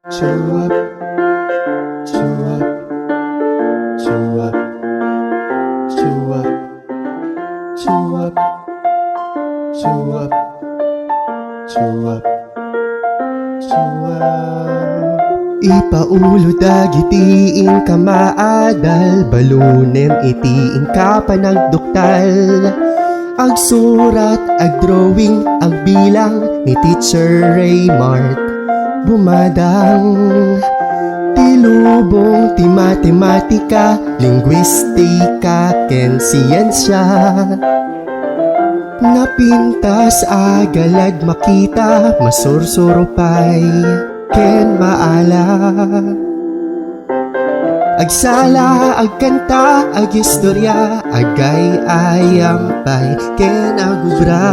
Chew up, chew up, chew up, chew up, chew up, chew up, chew up, chew up. Ipaulo dagitiin ka maadal, balunem itiin ka panagduktal. Agsurat, agdrawing, agbilang ni Teacher Raymart bumadang. Tilubong, ti matematika, lingwistika, ken siyensya. Napintas agalad makita, masursurupay, ken maala. Agsala, agkanta, agistorya, agay ayampay, ken agubra.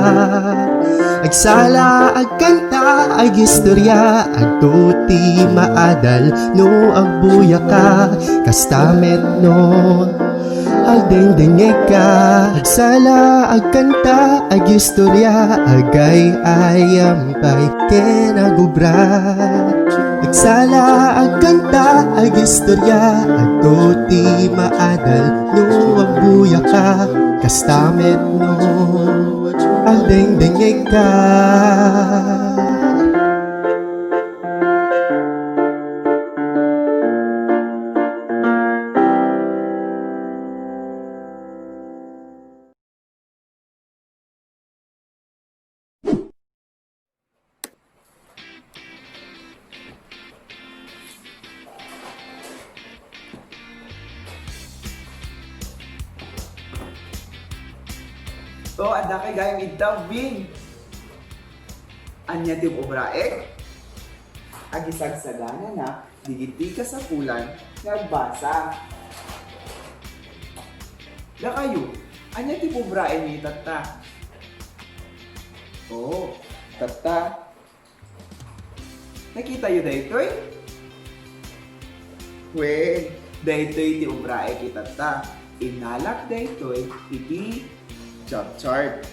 Agsala, agkanta, agistorya, agtuti maadal, no agbuya ka, kastamet no, agdengdengeg ka. Agsala, agkanta, agistorya, agay ayampay, ken agubra. Agsala, agkanta, agistorya, agtuti maadal, no agbuya ka, kastamet no, agdengdengeg ka. So, ada kay gayong itabing. Anya tiyong obraek. Agisagsagana na, digiti ka sa pulan, nagbasa. Da kayo, anya tiyong obraek ni tata. Oh, tata. Nakita yu daytoy? We, daytoy ti obraek itata. Inalak daytoy, iti chart.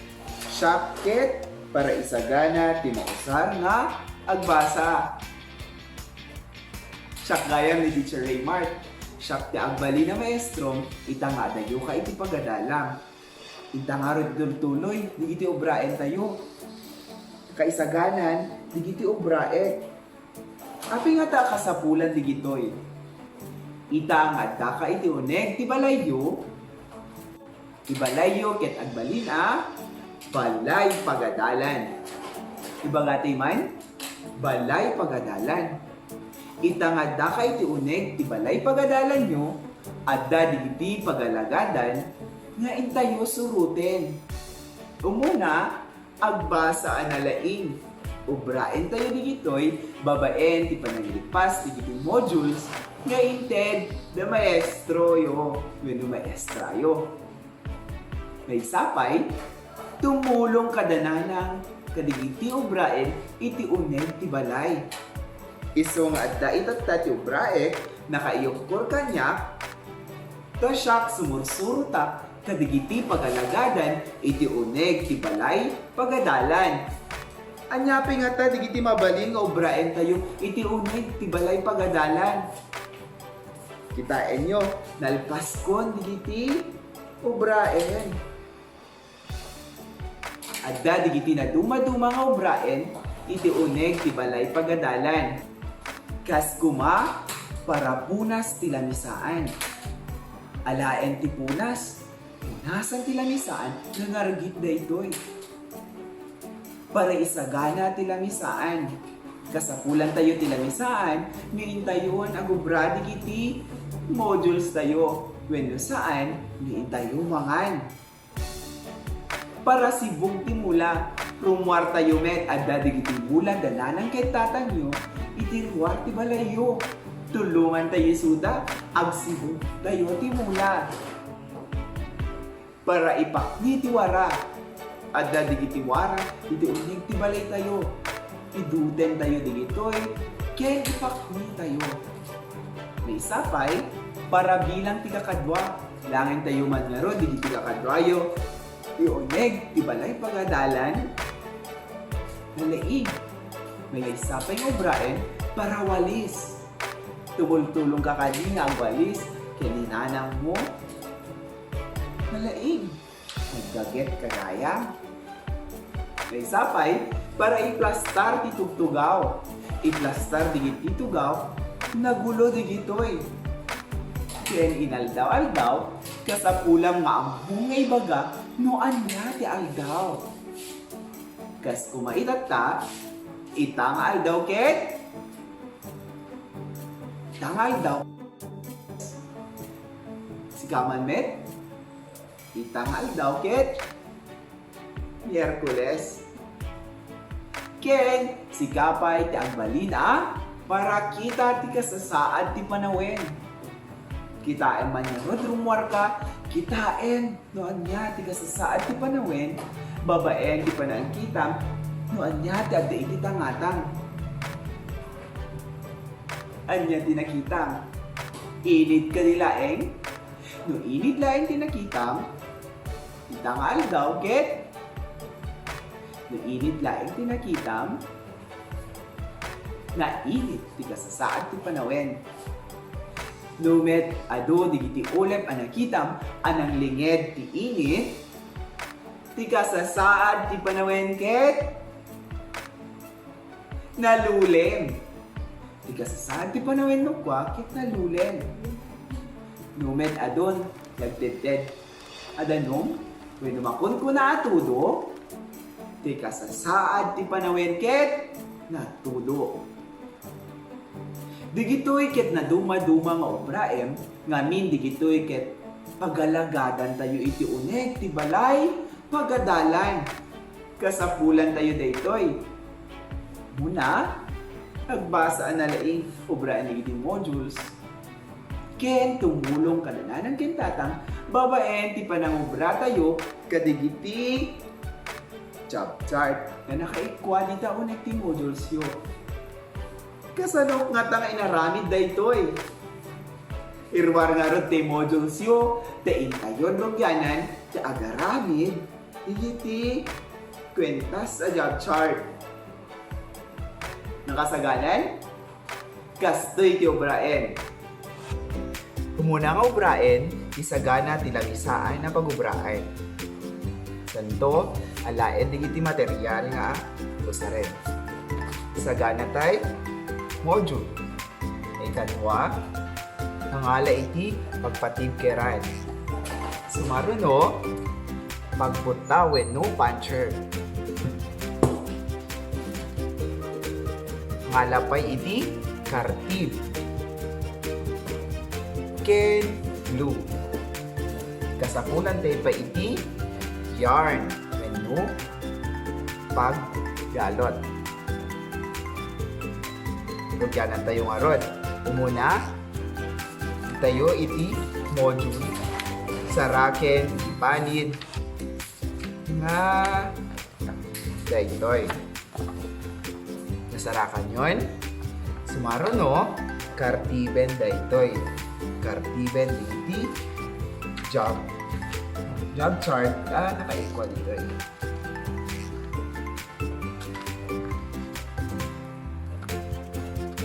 Ipegket para isagana tinausar nga agbasa. Saggaysa ni Teacher Raymart. Siyak ti agbali na maestro, itanga dayo ka iti pagadalang. Itanga rin tuloy, digiti obraen tayo. Kaisaganan, digiti obraen. Api nga ta kasapulan digitoy. Itanga da ka iti Uneg, ti Balayo. Ibalayo ket agbalin balay pagadalan. Ibagatay man, balay pagadalan. Itangada ka iti Uneg, ti balay pagadalan nyo, adda digiti pagalagadan, nga intayo suruten. Umuna, agbasa na laeng. Ubraen tayo digitoy, babaen ti pananglipas digiti modules, nga inted da maestro yo, wenno maestra yo. May sapay, tumulong kadananang kadigiti obraen iti Uneg ti balay. Iso nga adda itatta ti obraek nakaiyokor kanya, to siyak sumursurutak kadigiti pagalagadan iti Uneg ti balay pagadalan. Anyapi nga ta digiti mabaling nga obraen tayo iti Uneg ti balay pagadalan. Kitain nyo, nalpaskon digiti obraen. Adda digiti na duma-duma nga obraen iti Uneg ti balay pagadalan. Kas kuma para punas ti lamisaan. Alaen ti punas, punasan ti lamisaan nga ngargit daytoy. Para isagana ti lamisaan. Kasapulan tayo ti lamisaan, niintayon ang obra digiti modules tayo. Wenno saan, niintayo mangan. Para sibong ti mula, rumwar tayo met adda digiti bulan dananang kay tatang nyo, itirwar ti balayo. Tulungan tayo suda, agsibong tayo ti mula. Para ipakni ti wara, adda digiti wara, iti Uneg ti balay tayo. Iduten tayo digitoy, ken ipakni tayo. May sapay, para bilang ti kakadwa, langin tayo manlaro digiti kakadwayo. Ti Uneg ti balay pagadalan, laeng. May isapay nga obraen, para walis. Tumultulong ka kanina ang walis, kininanang mo. Laeng, nagdaget kagaya. May sapay, para iplastar ti tugtugaw. Iplastar digit tugaw, nagulo digitoy. Ken inaldaw-aldaw, kasapulang nga ang bungay baga, noan niya ti aldaw. Kas kumaitata, itang aldaw ket. Itang aldaw. Sikaman met, itang aldaw ket. Miyerkules. Ken, sikapay ti agbalin para kita ti kasasaad ti panawen. Kitain man yung rumwar ka, kitain noan niya ti kasasaad ti panawen, babaen ti panaan kita, noan niya ti adda iti tangatang. Anya ti nakitang, init ka ni laeng, no init laeng ti nakitang, itangal daw ket, no init laeng ti nakitang, na init ti kasasaad ti panawen. Numet ado digiti ulep anakitam anang linged ti init ti kasasaad ti panawen ket nalulem. Ti kasasaad ti panawen no kwa ket nalulem. Numet adon nagteted adanom wenno makon ko na atudo ti kasasaad ti panawen ket natudo. Digitoy ket na duma-duma nga obraem, ngamin digitoy ket pagalagadan tayo iti uneg ti balay, pagadalan. Kasapulan tayo daytoy. Muna, nagbasa na laing obraen iti modules. Ken tumulong kadananan ken tatang, babaen ti panangobra tayo kadigiti job chart na nakaikwa dita uneg ti modules yo. Kasanok nga tang inaramid daytoy. Irwar nga ron ti modules yo, te intayon rogyanan, te agaramid, iti kwentas a job chart. Nakasagalan, kastoy ti obraen. Kumuna nga obraen, isagana ti lamisaan na pagubraen. Santo, alaen digiti material nga usaren. Isagana tay module. Ikadwa, nangala iti pagpatibkeran. Sumaruno, pagbuttaw no puncher. Ngalapay iti kartib. Ken glue. Kasapulan tayo pa iti yarn. Wenno paggalot. Lugyanan tayo nga ron. Umuna, tayo iti module. Saraken, panid, nga dagitoy. Nasarakan yon. Sumaro no, Kartiben dagitoy. Kartiben iti job chart. Naka-equal dito eh.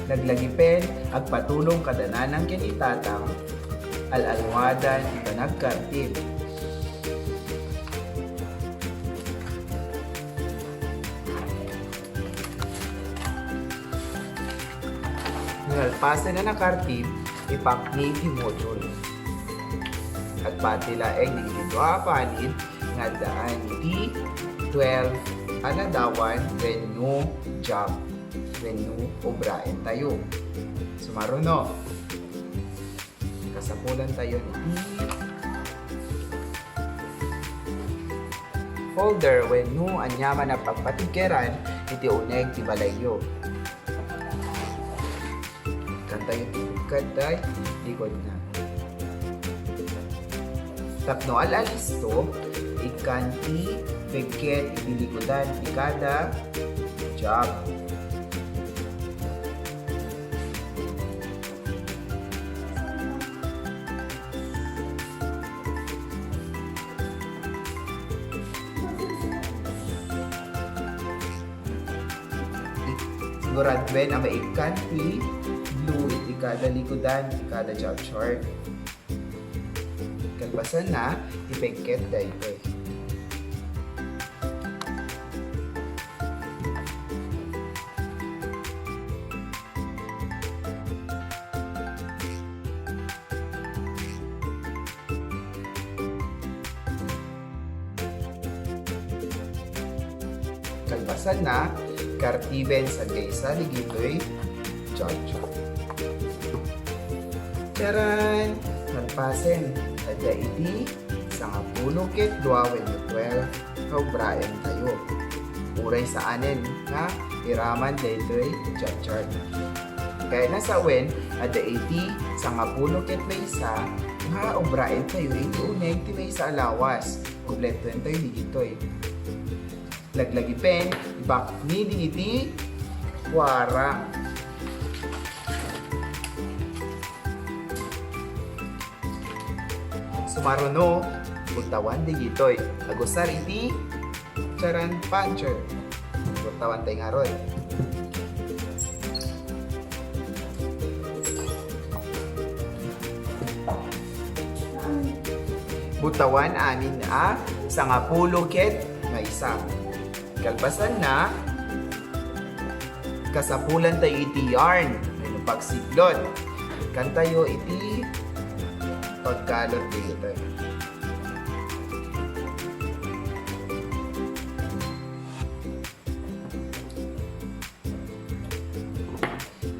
Naglagipen, agpatulong kadananang kinitatang, al-alwadan, ipanagkartib. Nalpasan na nakartib, ipakni ti module. Agbati laeng dito panid, nga daan di 12 aladawan when no job. Wenno obraen tayo. Sumaruno. Kasapulan tayo ni folder wenno anyaman na pagpatibkeran iti uneg ti balayo. Kantayo ti kaday likod na. Tapno alalisto ikan ti Ipegket ililikodan ti kada job. siguradwen ang maikan ti blue iti kada likodan iti kada job chart. Kalpasan na ipegket daytoy. Kalpasan na Kartiben saggaysa dagitoy chop-chop. Charan! Kalpasen dagiti sangapulo ket 12 kaubraen tayo. Uray sa anen nga iraman daytoy chop-chop. Kaya nasa wen dagiti sangapulo ket maysa nga ubraen tayo iti uneg ti maysa alawas. Kompleto tayo digitoy. Laglagi pen, ibak ni dagiti warang. Sumaruno, Buttawan dagitoy.Agusar iti charan puncher. Buttawan tayo nga ron. Buttawan amin na sangapulo ket maysa. Kalpasan na kasapulan tayo iti yarn may pagsiglot kan tayo iti pagkalot dito.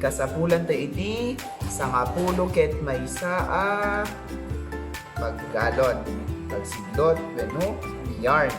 Kasapulan tayo iti sangapulo ket maysa pagkalot pagsiglot wenno yarn.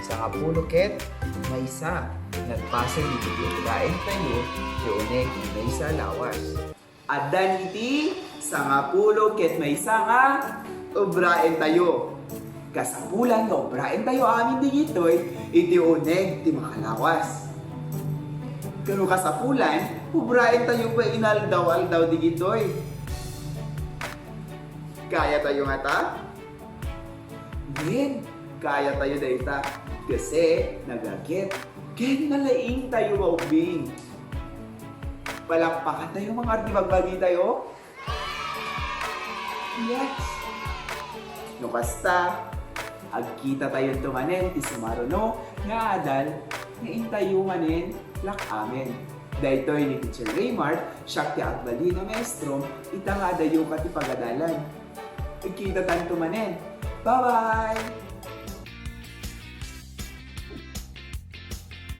Sangapulo ket maysa nagpasen dito daen tayo ti uneg maysa lawas. Addan iti sangapulo ket maysa nga ubraen tayo. Kasapulan nga ubraen tayo amin digitoy iti uneg ti makalawas. Kano kasapulan ubraen tayo pa inaldaw-aldaw digitoy. Kaya tayo nga ta? Din, kaya tayo dayta. Kasi nagagit. Kaya nalaing tayo maubing. Palakpakan tayo mga artibagbagi tayo. Yes. No basta, agkita tayo tumanen ti sumaruno nga adal nga intayo manen lak amen. Daytoy ni Teacher Raymart, siya ti Agbati nga maestro, ita nga dayo ka ti pagadalan. Agkita tayo tumanen. Bye-bye!